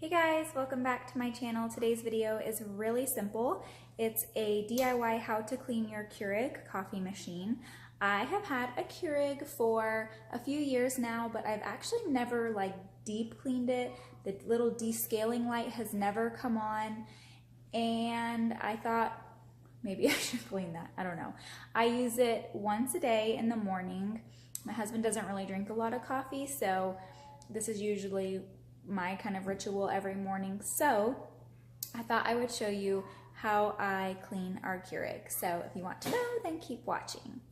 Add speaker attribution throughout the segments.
Speaker 1: Hey guys, welcome back to my channel. Today's video is really simple. It's a DIY how to clean your Keurig coffee machine. I have had a Keurig for a few years now, but I've actually never deep cleaned it. The little descaling light has never come on, and I thought maybe I should clean that. I don't know. I use it once a day in the morning. My husband doesn't really drink a lot of coffee, so this is usually my kind of ritual every morning. So I thought I would show you how I clean our Keurig. So if you want to know, then keep watching.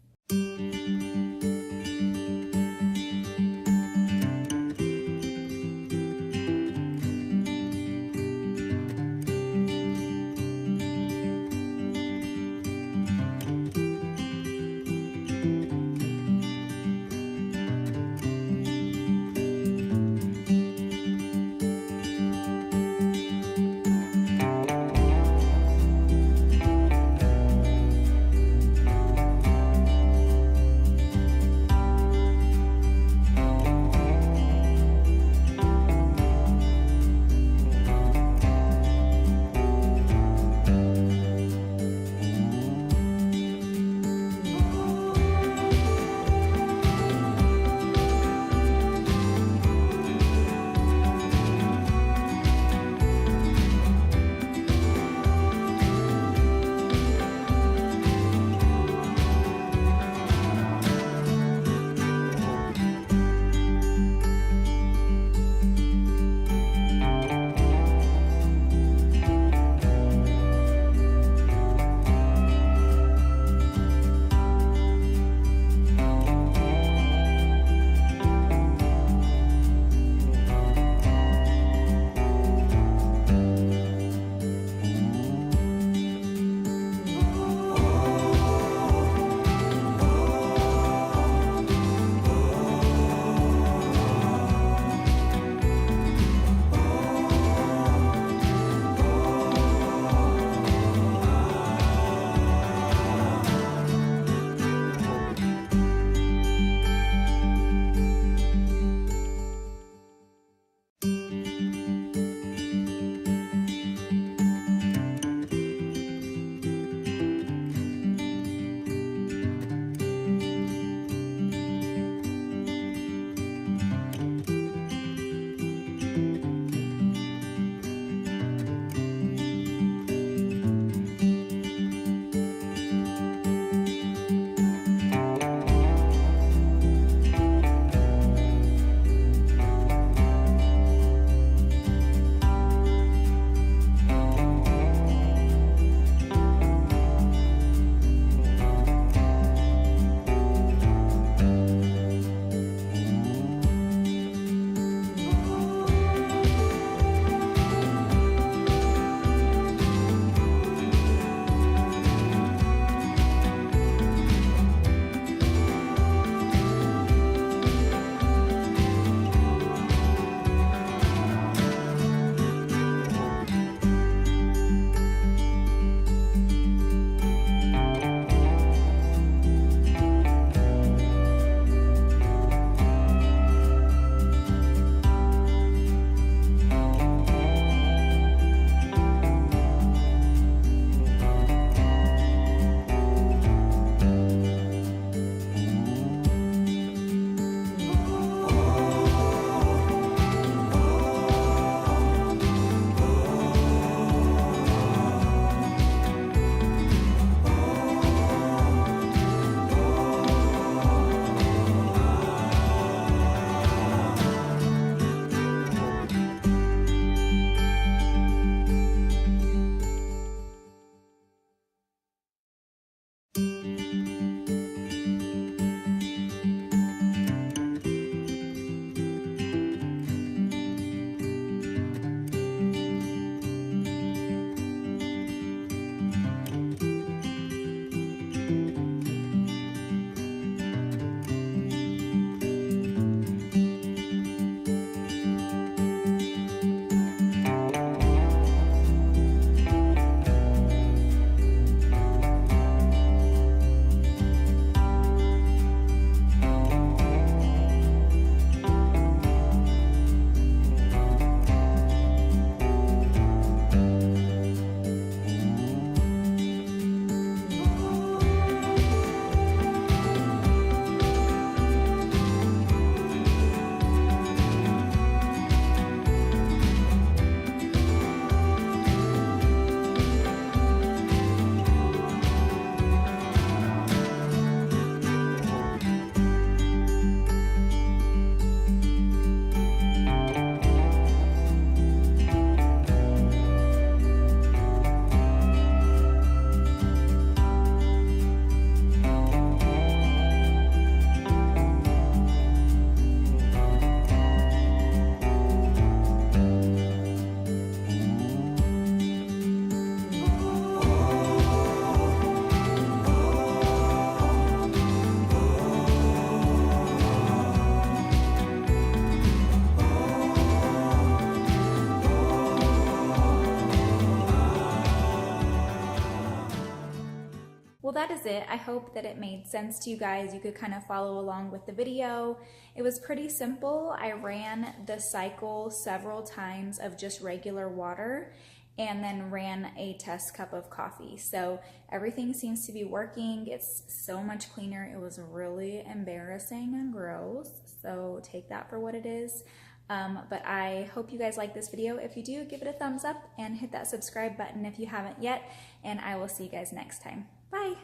Speaker 1: Well, that is it. I hope that it made sense to you guys. You could kind of follow along with the video. It was pretty simple. I ran the cycle several times of just regular water and then ran a test cup of coffee. So everything seems to be working. It's so much cleaner. It was really embarrassing and gross, so take that for what it is. But I hope you guys like this video. If you do, give it a thumbs up and hit that subscribe button if you haven't yet, and I will see you guys next time. Bye!